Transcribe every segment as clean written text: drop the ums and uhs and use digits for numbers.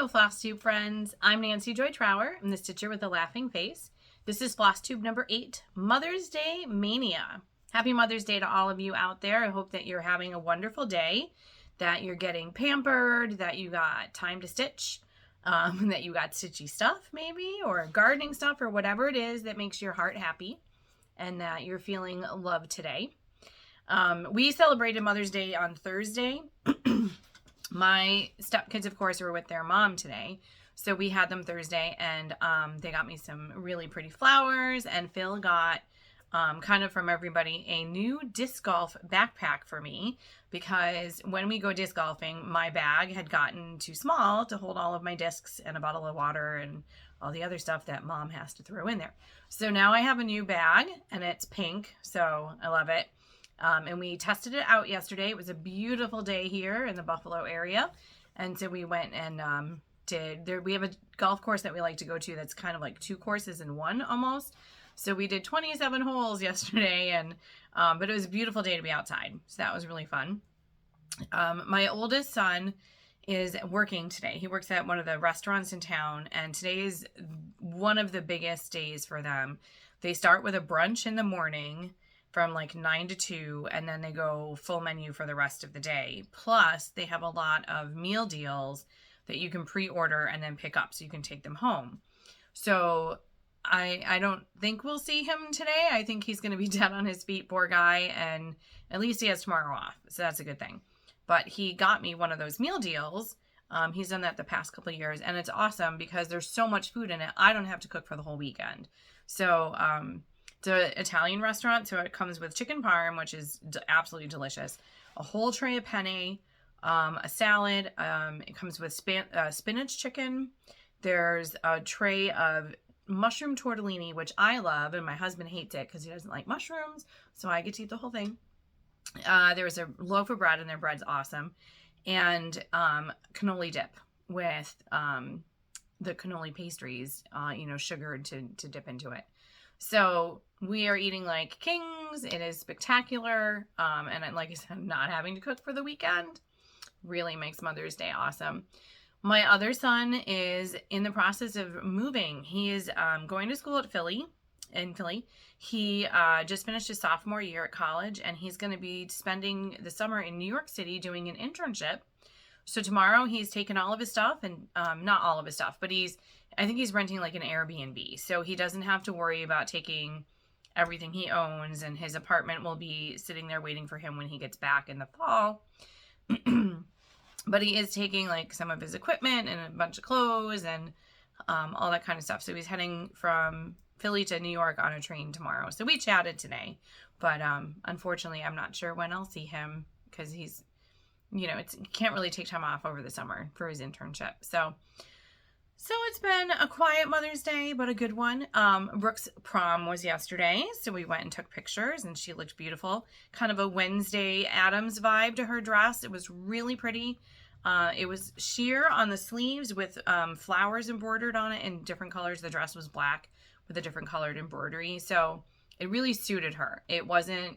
Hello, Flosstube friends. I'm Nancy Joy Trower. I'm the Stitcher with a laughing face. This is Flosstube number 8, Mother's Day Mania. Happy Mother's Day to all of you out there. I hope that you're having a wonderful day, that you're getting pampered, that you got time to stitch, that you got stitchy stuff maybe, or gardening stuff, or whatever it is that makes your heart happy, and that you're feeling love today. We celebrated Mother's Day on Thursday. My stepkids, of course, were with their mom today. So we had them Thursday, and they got me some really pretty flowers, and Phil got, kind of from everybody, a new disc golf backpack for me, because when we go disc golfing, my bag had gotten too small to hold all of my discs and a bottle of water and all the other stuff that mom has to throw in there. So now I have a new bag, and it's pink, so I love it. And we tested it out yesterday. It was a beautiful day here in the Buffalo area. And so we went and we have a golf course that we like to go to that's kind of like 2 courses in one almost. So we did 27 holes yesterday, and but it was a beautiful day to be outside. So that was really fun. My oldest son is working today. He works at one of the restaurants in town, and today is one of the biggest days for them. They start with a brunch in the morning from like 9 to 2, and then they go full menu for the rest of the day. Plus, they have a lot of meal deals that you can pre-order and then pick up so you can take them home. So I don't think we'll see him today. I think he's going to be dead on his feet, poor guy, and at least he has tomorrow off, so that's a good thing. But he got me one of those meal deals. He's done that the past couple of years, and it's awesome because there's so much food in it. I don't have to cook for the whole weekend. So, it's an Italian restaurant, so it comes with chicken parm, which is absolutely delicious, a whole tray of penne, a salad. It comes with spinach chicken. There's a tray of mushroom tortellini, which I love, and my husband hates it because he doesn't like mushrooms, so I get to eat the whole thing. There's a loaf of bread, and their bread's awesome, and cannoli dip with the cannoli pastries, sugared to dip into it. So we are eating like kings. It is spectacular. And like I said, not having to cook for the weekend really makes Mother's Day awesome. My other son is in the process of moving. He is going to school in Philly. He just finished his sophomore year at college, and he's going to be spending the summer in New York City doing an internship. So tomorrow he's taken all of his stuff, and not all of his stuff, but I think he's renting like an Airbnb, so he doesn't have to worry about taking everything he owns, and his apartment will be sitting there waiting for him when he gets back in the fall. But he is taking like some of his equipment and a bunch of clothes and all that kind of stuff. So he's heading from Philly to New York on a train tomorrow. So we chatted today, but unfortunately I'm not sure when I'll see him because he's, he can't really take time off over the summer for his internship. So it's been a quiet Mother's Day, but a good one. Brooke's prom was yesterday, so we went and took pictures, and she looked beautiful. Kind of a Wednesday Addams vibe to her dress. It was really pretty. It was sheer on the sleeves with flowers embroidered on it in different colors. The dress was black with a different colored embroidery, so it really suited her. It wasn't,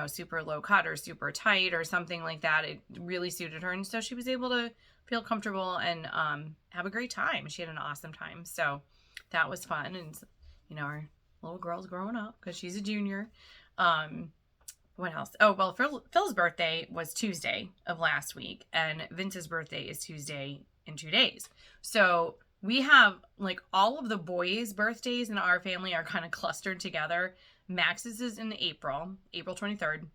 super low cut or super tight or something like that. It really suited her, and so she was able to feel comfortable and have a great time. She had an awesome time, so that was fun. And our little girl's growing up because she's a junior. What else? Oh, well, Phil's birthday was Tuesday of last week, and Vince's birthday is Tuesday in 2 days. So we have like all of the boys' birthdays in our family are kind of clustered together. Max's is in April 23rd.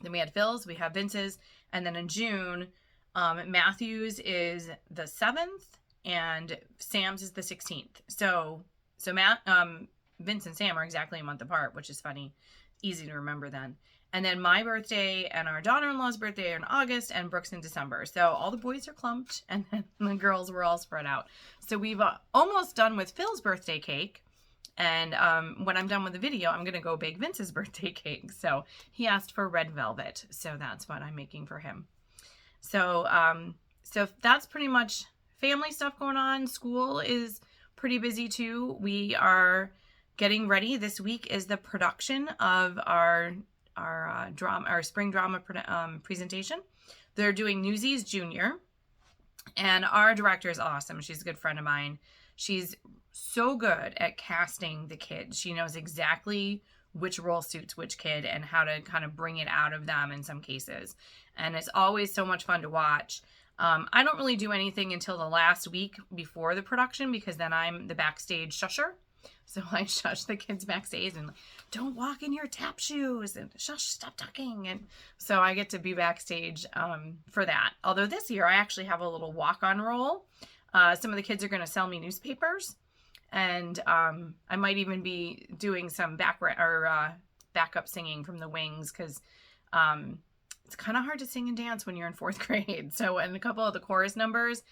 Then we had Phil's, we have Vince's, and then in June, Matthew's is the 7th and Sam's is the 16th. So Vince and Sam are exactly a month apart, which is funny. Easy to remember then. And then my birthday and our daughter-in-law's birthday are in August, and Brooke's in December. So all the boys are clumped, and then the girls were all spread out. So we've almost done with Phil's birthday cake. And when I'm done with the video, I'm going to go bake Vince's birthday cake. So he asked for red velvet. So that's what I'm making for him. So that's pretty much family stuff going on. School is pretty busy too. We are getting ready. This week is the production of our spring drama presentation. They're doing Newsies Junior, And our director is awesome. She's a good friend of mine. She's so good at casting the kids. She knows exactly which role suits which kid and how to kind of bring it out of them in some cases. And it's always so much fun to watch. I don't really do anything until the last week before the production because then I'm the backstage shusher. So I shush the kids backstage and don't walk in your tap shoes and shush, stop talking. And so I get to be backstage for that. Although this year I actually have a little walk-on role. Some of the kids are going to sell me newspapers. And I might even be doing some backup singing from the wings because it's kind of hard to sing and dance when you're in 4th grade. So in a couple of the chorus numbers,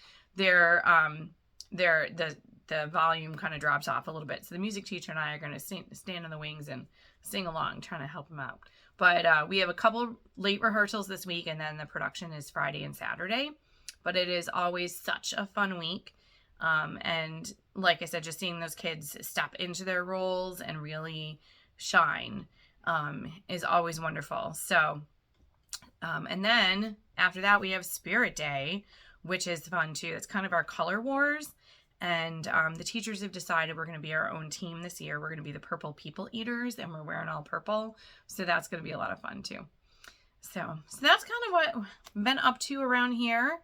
the volume kind of drops off a little bit. So the music teacher and I are going to stand in the wings and sing along, trying to help them out. But we have a couple late rehearsals this week, and then the production is Friday and Saturday. But it is always such a fun week. And like I said, just seeing those kids step into their roles and really shine is always wonderful. So, and then after that, we have Spirit Day, which is fun too. It's kind of our color wars. And the teachers have decided we're going to be our own team this year. We're going to be the Purple People Eaters, and we're wearing all purple. So that's going to be a lot of fun too. So that's kind of what I've been up to around here.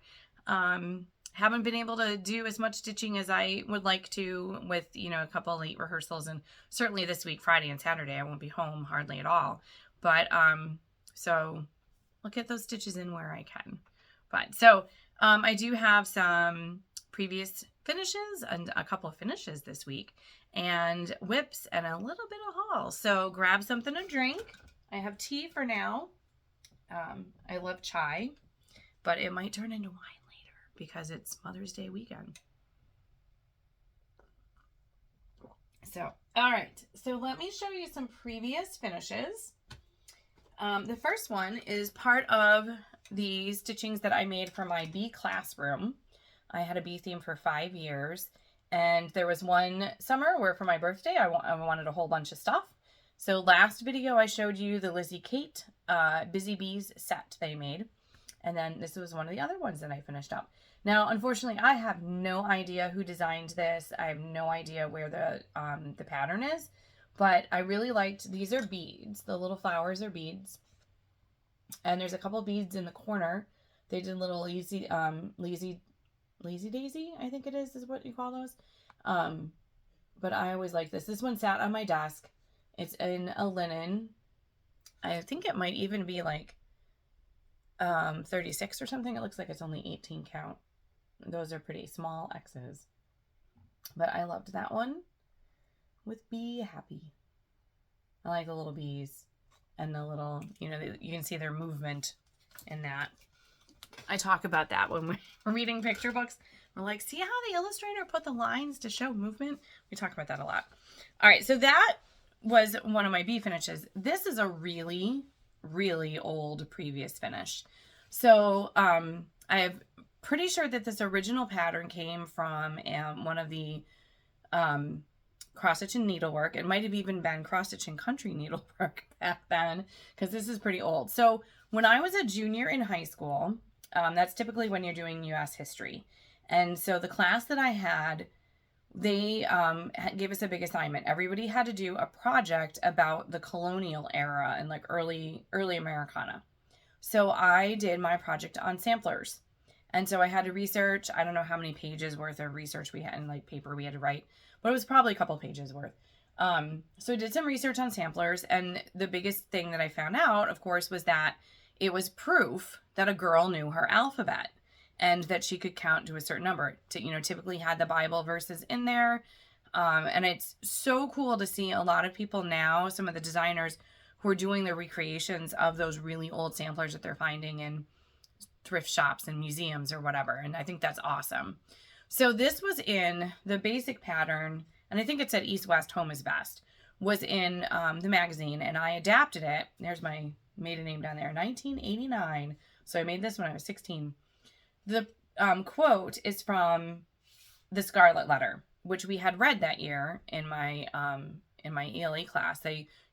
Haven't been able to do as much stitching as I would like to with, a couple of late rehearsals. And certainly this week, Friday and Saturday, I won't be home hardly at all. But so I'll get those stitches in where I can. But so I do have some previous finishes and a couple of finishes this week and whips and a little bit of haul. So grab something to drink. I have tea for now. I love chai, but it might turn into wine later because it's Mother's Day weekend. So, all right. So let me show you some previous finishes. The first one is part of the stitchings that I made for my bee classroom. I had a bee theme for 5 years, and there was one summer where for my birthday I wanted a whole bunch of stuff. So last video I showed you the Lizzie Kate Busy Bees set they made, and then this was one of the other ones that I finished up. Now, unfortunately, I have no idea who designed this. I have no idea where the pattern is, but I really liked, these are beads. The little flowers are beads, and there's a couple beads in the corner. They did little Lazy Daisy, I think it is what you call those. But I always like this. This one sat on my desk. It's in a linen. I think it might even be like 36 or something. It looks like it's only 18 count. Those are pretty small X's. But I loved that one with Be Happy. I like the little bees and the little, you can see their movement in that. I talk about that when we're reading picture books. We're like, see how the illustrator put the lines to show movement? We talk about that a lot. All right, so that was one of my bee finishes. This is a really, really old previous finish. So I'm pretty sure that this original pattern came from one of the Cross Stitch and Needlework. It might have even been Cross Stitch and Country Needlework back then, because this is pretty old. So when I was a junior in high school, that's typically when you're doing U.S. history. And so the class that I had, they gave us a big assignment. Everybody had to do a project about the colonial era and like early Americana. So I did my project on samplers. And so I had to research, I don't know how many pages worth of research we had and like paper we had to write, but it was probably a couple pages worth. So I did some research on samplers, and the biggest thing that I found out, of course, was that it was proof that a girl knew her alphabet and that she could count to a certain number. Typically had the Bible verses in there. And it's so cool to see a lot of people now, some of the designers who are doing the recreations of those really old samplers that they're finding in thrift shops and museums or whatever. And I think that's awesome. So this was in the basic pattern, and I think it said East, West, Home is Best, was in the magazine, and I adapted it. There's my maiden name down there, 1989. So I made this when I was 16. The quote is from The Scarlet Letter, which we had read that year in my ELA class.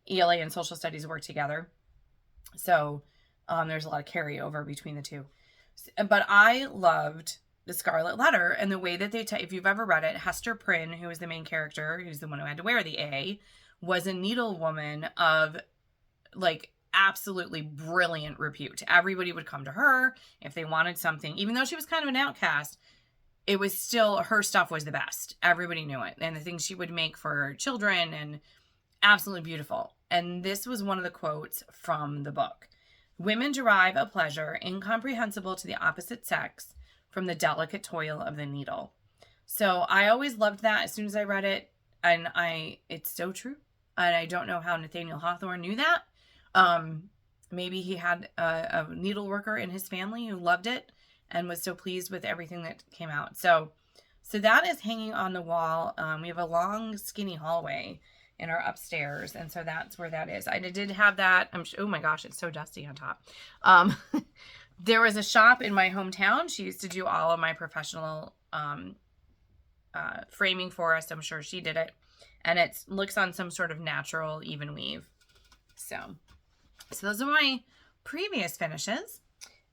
ELA and social studies work together. So there's a lot of carryover between the two. But I loved The Scarlet Letter, and the way that they, if you've ever read it, Hester Prynne, who is the main character, who's the one who had to wear the A, was a needlewoman of like absolutely brilliant repute. Everybody would come to her if they wanted something, even though she was kind of an outcast. It was still, her stuff was the best. Everybody knew it, and the things she would make for children, and absolutely beautiful. And this was one of the quotes from the book. Women derive a pleasure incomprehensible to the opposite sex from the delicate toil of the needle. So I always loved that as soon as I read it, and it's so true. And I don't know how Nathaniel Hawthorne knew that. Maybe he had a needle worker in his family who loved it and was so pleased with everything that came out. So that is hanging on the wall. We have a long, skinny hallway in our upstairs, and so that's where that is. I did have that. Oh my gosh, it's so dusty on top. There was a shop in my hometown. She used to do all of my professional framing for us. I'm sure she did it. And it looks on some sort of natural even weave. So those are my previous finishes.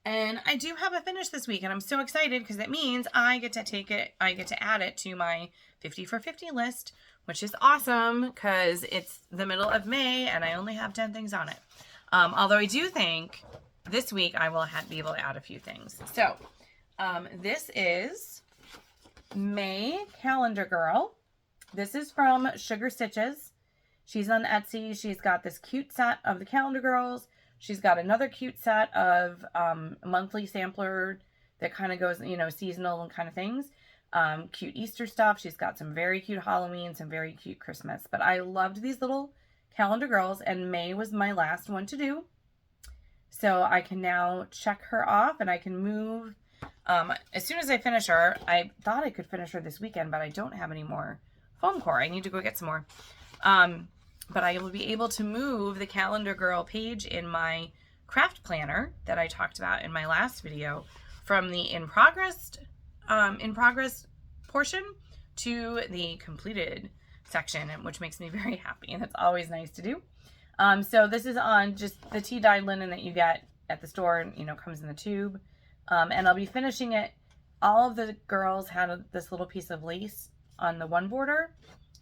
And I do have a finish this week, and I'm so excited because it means I get to add it to my 50 for 50 list, which is awesome because it's the middle of May and I only have 10 things on it. Although I do think this week I will be able to add a few things. So this is May Calendar Girl. This is from Sugar Stitches. She's on Etsy. She's got this cute set of the Calendar Girls. She's got another cute set of monthly sampler that kind of goes, seasonal and kind of things. Cute Easter stuff. She's got some very cute Halloween, some very cute Christmas. But I loved these little Calendar Girls, and May was my last one to do. So I can now check her off, and I can move. As soon as I finish her, I thought I could finish her this weekend, but I don't have any more foam core. I need to go get some more. But I will be able to move the Calendar Girl page in my craft planner that I talked about in my last video from the in progress portion to the completed section, which makes me very happy, and it's always nice to do. So this is on just the tea-dyed linen that you get at the store, and comes in the tube. And I'll be finishing it. All of the girls had this little piece of lace on the one border,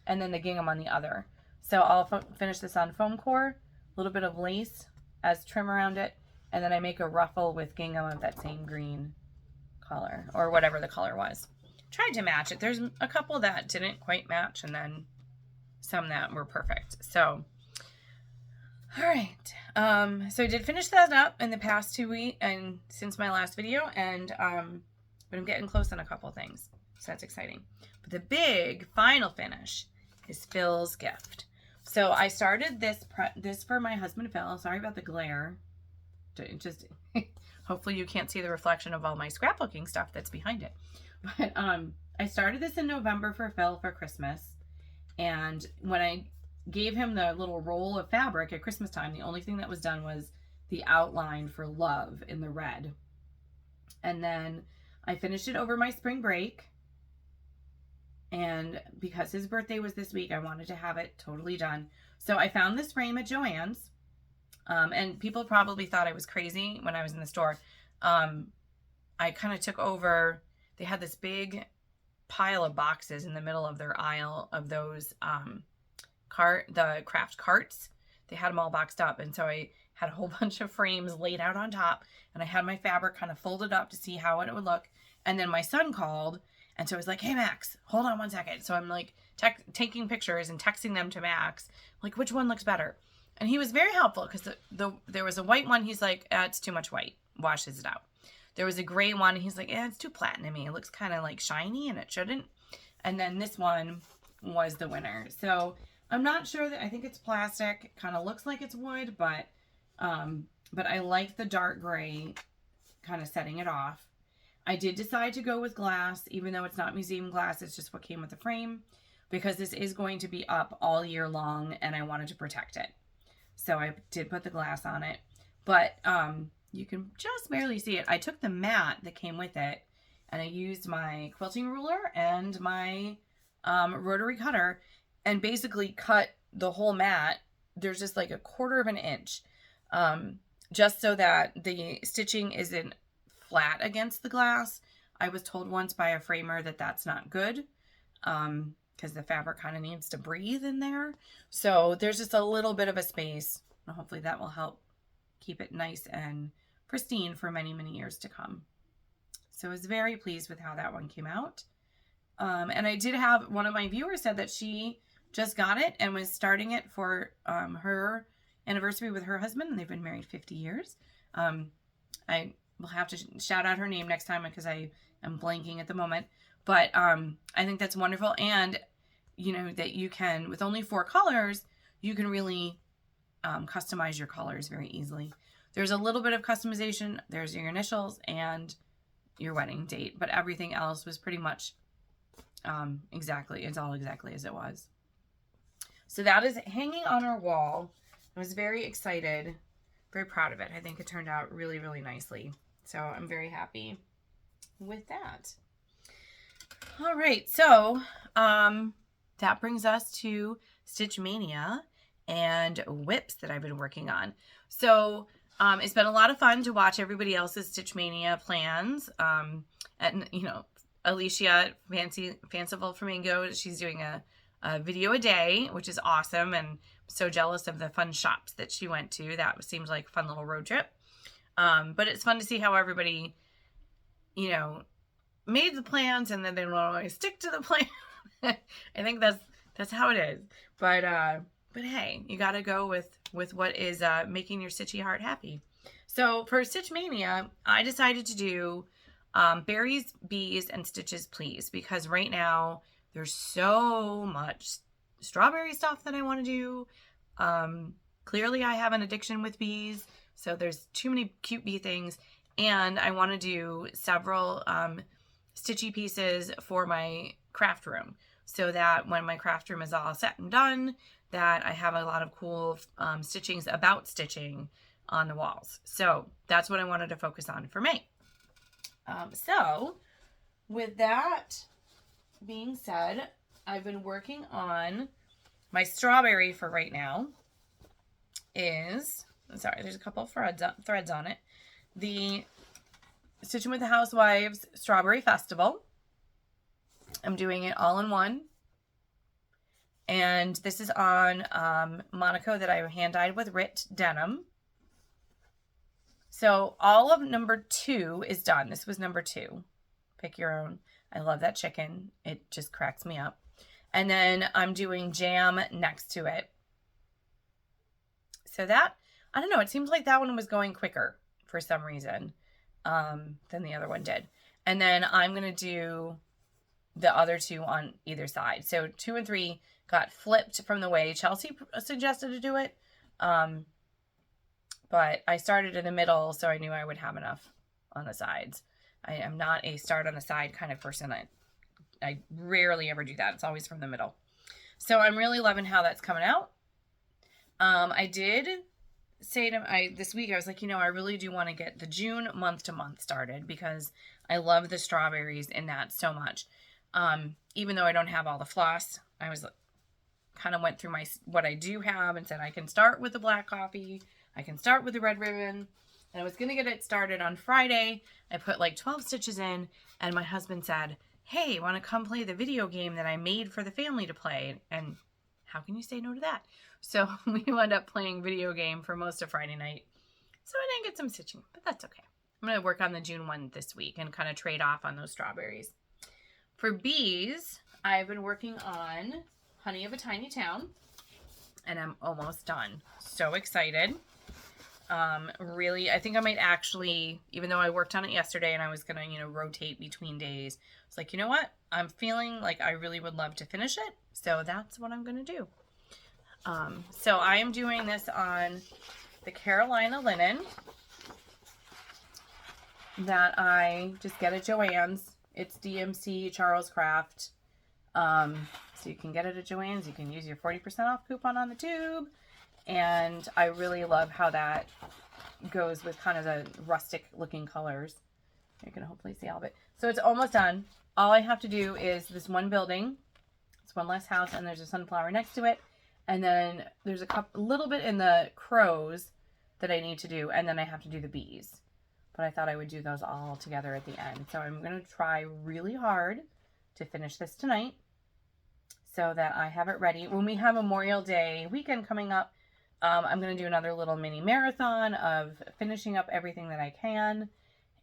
and then the gingham on the other. So I'll finish this on foam core, a little bit of lace as trim around it, and then I make a ruffle with gingham of that same green color, or whatever the color was. Tried to match it. There's a couple that didn't quite match, and then some that were perfect. So, all right. So I did finish that up in the past 2 weeks, and since my last video, and but I'm getting close on a couple things, so that's exciting. But the big final finish is Phil's gift. So I started this for my husband Phil. Sorry about the glare. Just hopefully you can't see the reflection of all my scrapbooking stuff that's behind it. But I started this in November for Phil for Christmas. And when I gave him the little roll of fabric at Christmas time, the only thing that was done was the outline for love in the red. And then I finished it over my spring break. And because his birthday was this week, I wanted to have it totally done. So I found this frame at Joann's. And people probably thought I was crazy when I was in the store. I kind of took over. They had this big pile of boxes in the middle of their aisle of those the craft carts. They had them all boxed up. And so I had a whole bunch of frames laid out on top. And I had my fabric kind of folded up to see how it would look. And then my son called. And so I was like, hey, Max, hold on one second. So I'm like taking pictures and texting them to Max, like, which one looks better? And he was very helpful because there was a white one. He's like, it's too much white. Washes it out. There was a gray one. And he's like, it's too platinum-y. It looks kind of like shiny and it shouldn't. And then this one was the winner. So I'm not sure I think it's plastic. It kind of looks like it's wood, but I like the dark gray kind of setting it off. I did decide to go with glass, even though it's not museum glass. It's just what came with the frame, because this is going to be up all year long and I wanted to protect it. So I did put the glass on it, but you can just barely see it. I took the mat that came with it and I used my quilting ruler and my rotary cutter and basically cut the whole mat. There's just like 1/4 of an inch, just so that the stitching isn't flat against the glass. I was told once by a framer that that's not good, because the fabric kind of needs to breathe in there. So there's just a little bit of a space. And hopefully that will help keep it nice and pristine for many, many years to come. So I was very pleased with how that one came out. And I did have one of my viewers said that she just got it and was starting it for her anniversary with her husband, and they've been married 50 years. I will have to shout out her name next time because I am blanking at the moment. But I think that's wonderful. And, you know, that you can, with only 4 colors, you can really customize your colors very easily. There's a little bit of customization. There's your initials and your wedding date, but everything else was pretty much it's all exactly as it was. So that is hanging on our wall. I was very excited, very proud of it. I think it turned out really, really nicely. So I'm very happy with that. All right, so that brings us to Stitch Mania and whips that I've been working on. So it's been a lot of fun to watch everybody else's Stitch Mania plans. And, you know, Alicia, Fanciful Flamingo, she's doing a video a day, which is awesome. And I'm so jealous of the fun shops that she went to. That seems like a fun little road trip. But it's fun to see how everybody, you know, made the plans and then they don't always stick to the plan. I think that's how it is. But hey, you got to go with what is making your stitchy heart happy. So for Stitch Mania, I decided to do berries, bees, and stitches, please, because right now there's so much strawberry stuff that I want to do. Clearly I have an addiction with bees, so there's too many cute bee things, and I want to do several stitchy pieces for my craft room, so that when my craft room is all set and done, that I have a lot of cool stitchings about stitching on the walls. So that's what I wanted to focus on for May. So with that being said, I've been working on my strawberry for right now is, sorry, there's a couple of threads on it. The Stitching with the Housewives Strawberry Festival. I'm doing it all in one. And this is on Monaco that I hand-dyed with Rit Denim. So all of number 2 is done. This was number 2. Pick your own. I love that chicken. It just cracks me up. And then I'm doing jam next to it. So that, I don't know, it seems like that one was going quicker for some reason than the other one did. And then I'm going to do the other 2 on either side. So 2 and 3 got flipped from the way Chelsea suggested to do it. But I started in the middle, so I knew I would have enough on the sides. I am not a start on the side kind of person. I rarely ever do that. It's always from the middle. So I'm really loving how that's coming out. I did say this week, I was like, you know, I really do want to get the June month to month started because I love the strawberries in that so much. Even though I don't have all the floss, I was kind of went through what I do have and said I can start with the black coffee. I can start with the red ribbon. And I was going to get it started on Friday. I put like 12 stitches in, and my husband said, hey, want to come play the video game that I made for the family to play? And how can you say no to that? So we wound up playing video game for most of Friday night. So I didn't get some stitching, but that's okay. I'm going to work on the June one this week and kind of trade off on those strawberries. For bees, I've been working on Honey of a Tiny Town, and I'm almost done. So excited. Really, I think I might actually, even though I worked on it yesterday and I was going to, you know, rotate between days, it's like, you know what? I'm feeling like I really would love to finish it. So that's what I'm going to do. So I am doing this on the Carolina linen that I just get at Joann's. It's DMC Charles Craft. So you can get it at Joann's. You can use your 40% off coupon on the tube. And I really love how that goes with kind of the rustic looking colors. You can hopefully see all of it. So it's almost done. All I have to do is this one building. It's one less house, and there's a sunflower next to it. And then there's a little bit in the crows that I need to do, and then I have to do the bees. but I thought I would do those all together at the end. So I'm going to try really hard to finish this tonight so that I have it ready. When we have Memorial Day weekend coming up, I'm going to do another little mini marathon of finishing up everything that I can.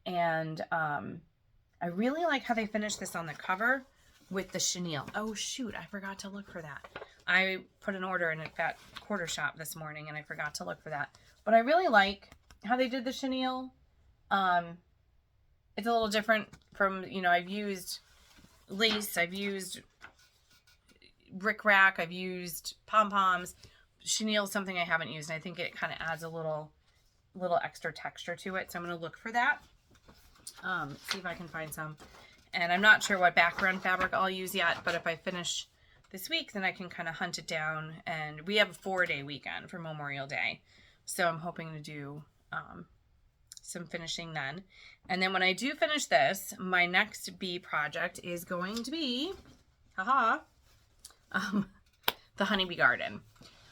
And I really like how they finished this on the cover with the chenille. Oh shoot, I forgot to look for that. I put an order in at that quarter shop this morning and I forgot to look for that. But I really like how they did the chenille. It's a little different from, you know, I've used lace, I've used rickrack, I've used pom-poms. Chenille is something I haven't used, and I think it kind of adds a little extra texture to it. So I'm going to look for that. See if I can find some. And I'm not sure what background fabric I'll use yet, but if I finish this week, then I can kind of hunt it down. And we have a 4-day weekend for Memorial Day. So I'm hoping to do some finishing then. And then when I do finish this, my next bee project is going to be, the honeybee garden.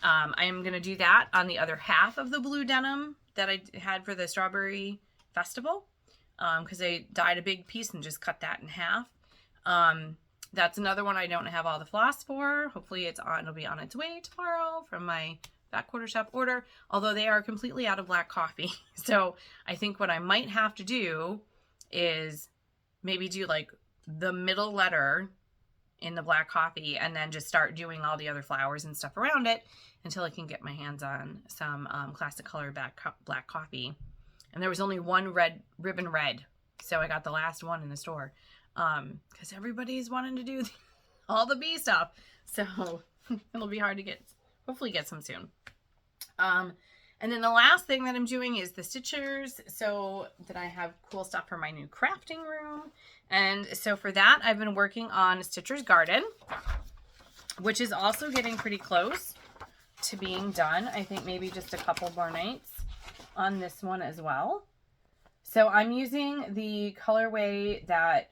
I am going to do that on the other half of the blue denim that I had for the strawberry festival. Because I dyed a big piece and just cut that in half. That's another one I don't have all the floss for. Hopefully it'll be on its way tomorrow from my back quarter shop order, although they are completely out of black coffee. So I think what I might have to do is maybe do like the middle letter in the black coffee and then just start doing all the other flowers and stuff around it until I can get my hands on some classic color black coffee. And there was only one ribbon red. So I got the last one in the store. Because everybody's wanting to do all the bee stuff. So it'll be hard to hopefully get some soon. And then the last thing that I'm doing is the stitchers. So that I have cool stuff for my new crafting room. And so for that, I've been working on Stitcher's Garden, which is also getting pretty close to being done. I think maybe just a couple more nights on this one as well. So I'm using the colorway that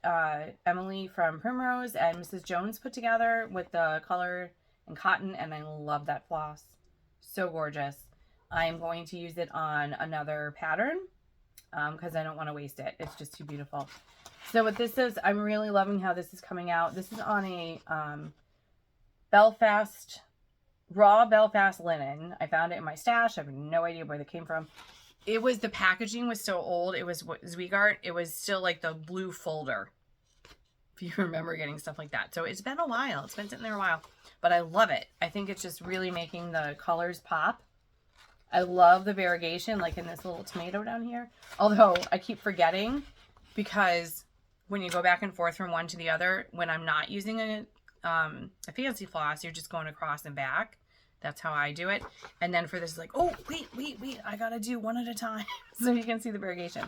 Emily from Primrose and Mrs. Jones put together with the color and cotton, and I love that floss. So gorgeous. I'm going to use it on another pattern because I don't want to waste it. It's just too beautiful. So what this is, I'm really loving how this is coming out. This is on a raw Belfast linen. I found it in my stash. I have no idea where they came from. The packaging was so old. It was Zweigart. It was still like the blue folder. If you remember getting stuff like that. So it's been a while. It's been sitting there a while. But I love it. I think it's just really making the colors pop. I love the variegation, like in this little tomato down here. Although I keep forgetting because when you go back and forth from one to the other, when I'm not using a fancy floss, you're just going across and back. That's how I do it. And then for this, like, oh, wait. I got to do one at a time so you can see the variegation.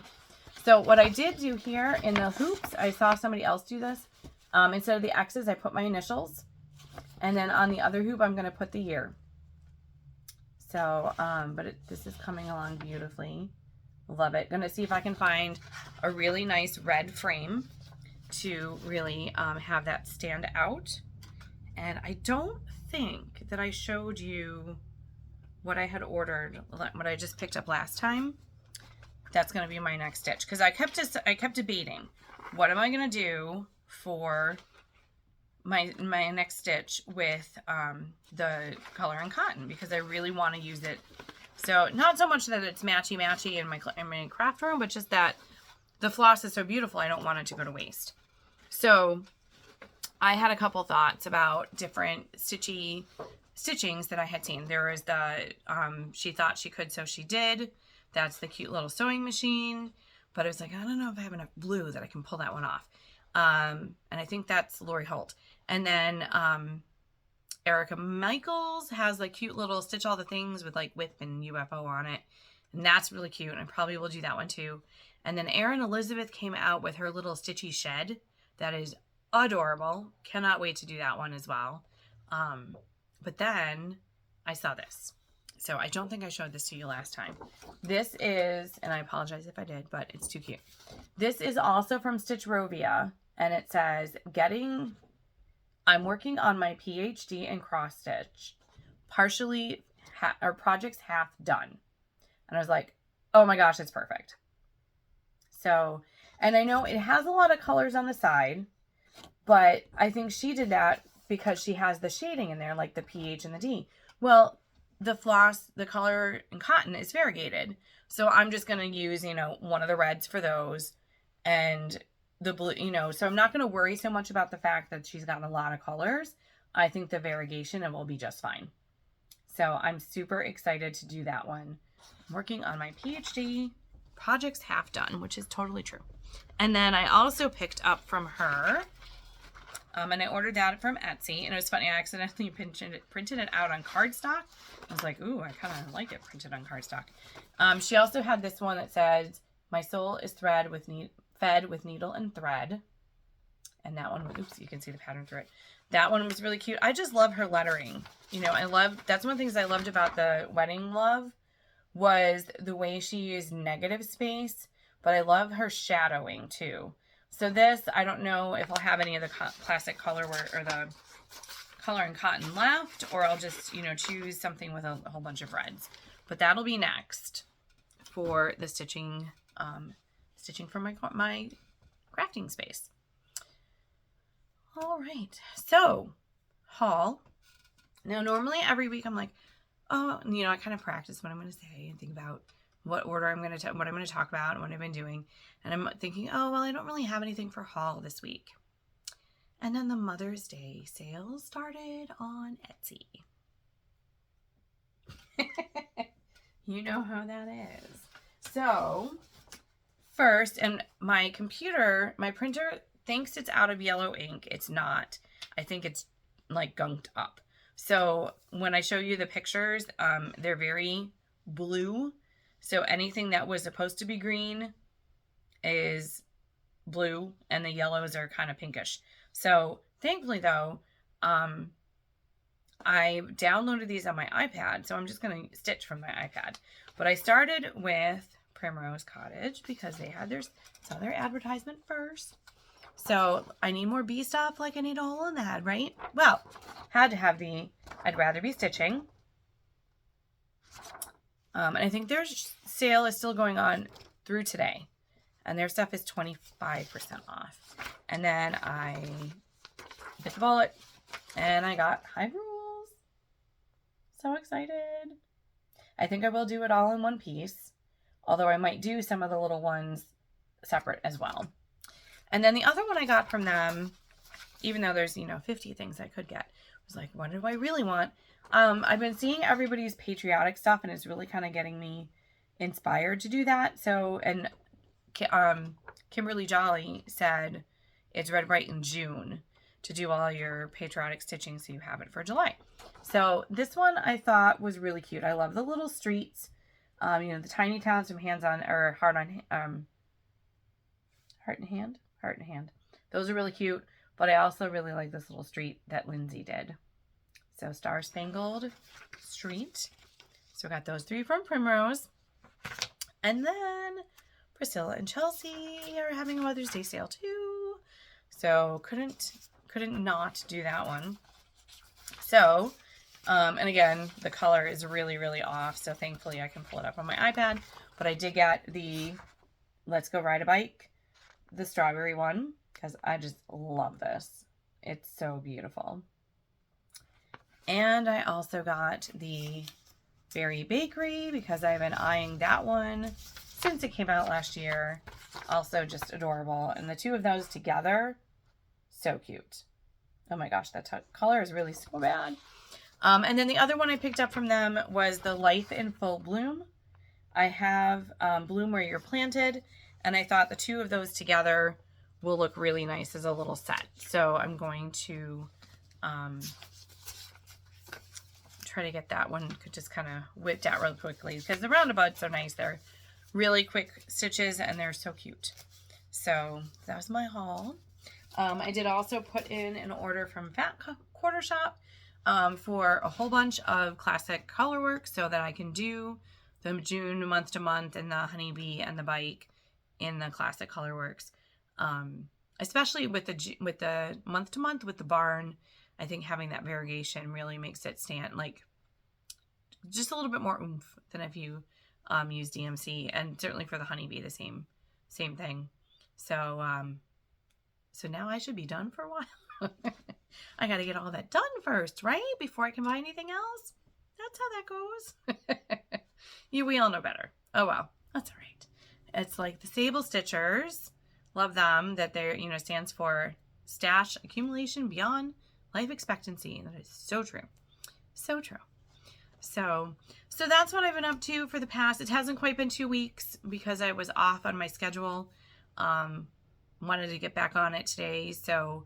So what I did do here in the hoops, I saw somebody else do this. Instead of the X's, I put my initials. And then on the other hoop, I'm going to put the year. So, this is coming along beautifully. Love it. Going to see if I can find a really nice red frame to really have that stand out. And I don't think that I showed you what I had ordered, what I just picked up last time. That's going to be my next stitch because I kept debating what am I going to do for my next stitch with the color and cotton because I really want to use it. So not so much that it's matchy in my craft room, but just that the floss is so beautiful. I don't want it to go to waste. So I had a couple thoughts about different stitchings that I had seen. There was the she thought she could, so she did. That's the cute little sewing machine. But I was like, I don't know if I have enough blue that I can pull that one off. And I think that's Lori Holt. And then Erica Michaels has like cute little Stitch All the Things with like whip and UFO on it. And that's really cute. And I probably will do that one too. And then Erin Elizabeth came out with her little Stitchy shed. That is adorable. Cannot wait to do that one as well. But then I saw this. So I don't think I showed this to you last time. This is, and I apologize if I did, but it's too cute. This is also from Stitchrovia. And it says, I'm working on my PhD in cross stitch. Projects half done. And I was like, oh my gosh, it's perfect. So, and I know it has a lot of colors on the side, but I think she did that because she has the shading in there, like the PH and the D. Well, the floss, the color in cotton is variegated. So I'm just going to use, one of the reds for those and the blue, so I'm not going to worry so much about the fact that she's got a lot of colors. I think the variegation, it will be just fine. So I'm super excited to do that one. I'm working on my PhD. Project's half done, which is totally true. And then I also picked up from her, and I ordered that from Etsy. And it was funny, I accidentally printed it out on cardstock. I was like, ooh, I kind of like it printed on cardstock. She also had this one that says, "My soul is fed with needle and thread." And that one, oops, you can see the pattern through it. That one was really cute. I just love her lettering. That's one of the things I loved about the Wedding Love was the way she used negative space, but I love her shadowing too. So this, I don't know if I'll have any of the classic color or the color and cotton left, or I'll just, choose something with a whole bunch of reds. But that'll be next for the stitching for my crafting space. All right, so haul. Now, normally every week I'm like, oh, I kind of practice what I'm going to say and think about what order I'm going to, what I'm going to talk about and what I've been doing. And I'm thinking, oh, well, I don't really have anything for haul this week. And then the Mother's Day sale started on Etsy. You know how that is. So first, and my printer thinks it's out of yellow ink. It's not. I think it's like gunked up. So when I show you the pictures, they're very blue. So anything that was supposed to be green is blue, and the yellows are kind of pinkish. So thankfully though, I downloaded these on my iPad, so I'm just going to stitch from my iPad. But I started with Primrose Cottage because they had saw their advertisement first. So I need more bee stuff, like I need a hole in the head, right? Well, had to have I'd rather be stitching. And I think their sale is still going on through today. And their stuff is 25% off. And then I bit the bullet and I got Hive Rules. So excited. I think I will do it all in one piece. Although I might do some of the little ones separate as well. And then the other one I got from them, even though there's, 50 things I could get, was like, what do I really want? I've been seeing everybody's patriotic stuff, and it's really kind of getting me inspired to do that. So, and Kimberly Jolly said it's Red Bright in June to do all your patriotic stitching, so you have it for July. So this one I thought was really cute. I love the little streets, the tiny towns from Heart and Hand. Those are really cute, but I also really like this little street that Lindsay did. So Star Spangled Street. So we got those 3 from Primrose. And then Priscilla and Chelsea are having a Mother's Day sale too. So couldn't not do that one. So, and again, the color is really, really off. So thankfully I can pull it up on my iPad. But I did get the Let's Go Ride a Bike, the strawberry one, because I just love this. It's so beautiful. And I also got the Berry Bakery because I've been eyeing that one since it came out last year. Also just adorable. And the two of those together, so cute. Oh my gosh, that color is really so bad. And then the other one I picked up from them was the Life in Full Bloom. I have Bloom Where You're Planted, and I thought the two of those together will look really nice as a little set. So I'm going to try to get that one just kind of whipped out real quickly because the roundabouts are nice. They're really quick stitches and they're so cute. So that was my haul. I did also put in an order from Fat Quarter Shop for a whole bunch of classic color work so that I can do the June month to month and the honeybee and the bike in the classic color works. Especially with the month to month with the barn, I think having that variegation really makes it stand like just a little bit more oomph than if you use DMC, and certainly for the honeybee the same same thing. So, so now I should be done for a while. I got to get all that done first, right? Before I can buy anything else. That's how that goes. We all know better. Oh, well, that's all right. It's like the Sable Stitchers. Love them, that they're, stands for Stash Accumulation Beyond Life Expectancy. That is so true. So true. So that's what I've been up to for the past. It hasn't quite been 2 weeks because I was off on my schedule. Wanted to get back on it today. So,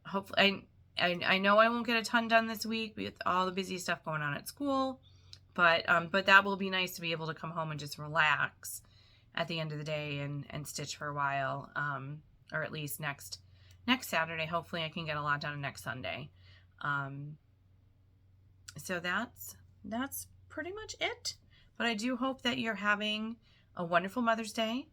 hopefully, I know I won't get a ton done this week with all the busy stuff going on at school, but that will be nice to be able to come home and just relax at the end of the day and stitch for a while, or at least next Saturday. Hopefully I can get a lot done next Sunday. So that's pretty much it. But I do hope that you're having a wonderful Mother's Day.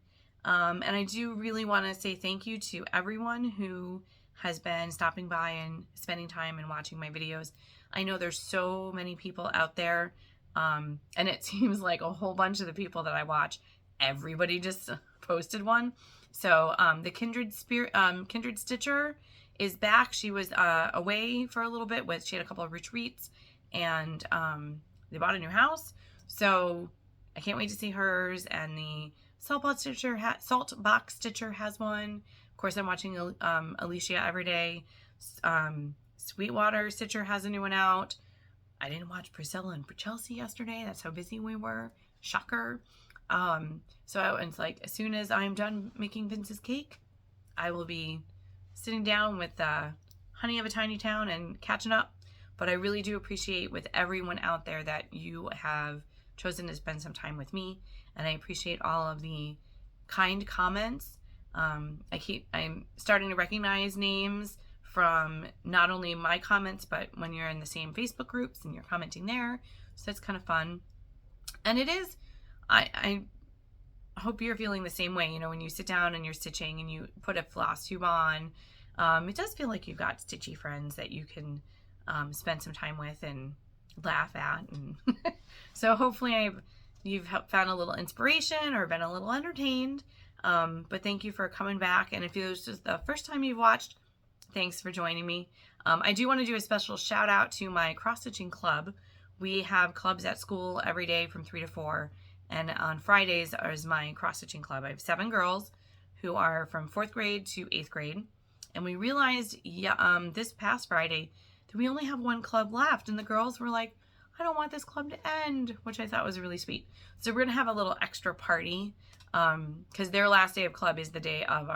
And I do really want to say thank you to everyone who has been stopping by and spending time and watching my videos. I know there's so many people out there, and it seems like a whole bunch of the people that I watch, everybody just posted one. So the Kindred Stitcher is back. She was away for a little bit. She had a couple of retreats, and they bought a new house. So I can't wait to see hers. And the Saltbox Stitcher has one. Of course, I'm watching Alicia every day. Sweetwater Stitcher has a new one out. I didn't watch Priscilla and Chelsea yesterday. That's how busy we were. Shocker. So it's like, as soon as I'm done making Vince's cake, I will be sitting down with Honey of a Tiny Town and catching up. But I really do appreciate with everyone out there that you have chosen to spend some time with me. And I appreciate all of the kind comments. I'm starting to recognize names from not only my comments, but when you're in the same Facebook groups and you're commenting there. So it's kind of fun. And it is, I hope you're feeling the same way. When you sit down and you're stitching and you put a Flosstube on, it does feel like you've got stitchy friends that you can spend some time with and laugh at. And so hopefully you've found a little inspiration or been a little entertained. But thank you for coming back. And if it was just the first time you've watched, thanks for joining me. I do want to do a special shout out to my cross stitching club. We have clubs at school every day from 3 to 4. And on Fridays is my cross stitching club. I have 7 girls who are from 4th grade to 8th grade. And we realized this past Friday that we only have 1 club left. And the girls were like, I don't want this club to end, which I thought was really sweet. So we're going to have a little extra party because their last day of club is the day of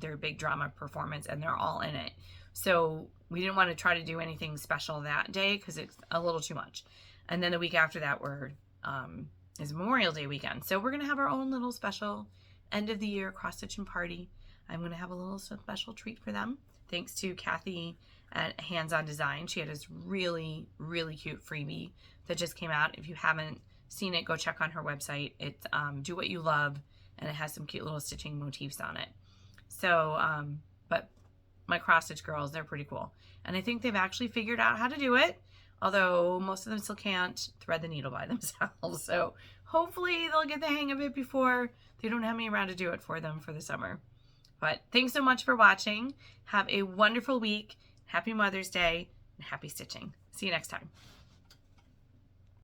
their big drama performance, and they're all in it. So we didn't want to try to do anything special that day because it's a little too much. And then the week after that is Memorial Day weekend. So we're going to have our own little special end of the year cross stitching party. I'm going to have a little special treat for them. Thanks to Kathy at Hands On Design. She had this really, really cute freebie that just came out. If you haven't seen it, go check on her website. It's Do What You Love, and it has some cute little stitching motifs on it. So, but my cross stitch girls, they're pretty cool. And I think they've actually figured out how to do it, although most of them still can't thread the needle by themselves. So hopefully they'll get the hang of it before they don't have me around to do it for them for the summer. But thanks so much for watching. Have a wonderful week. Happy Mother's Day and happy stitching. See you next time.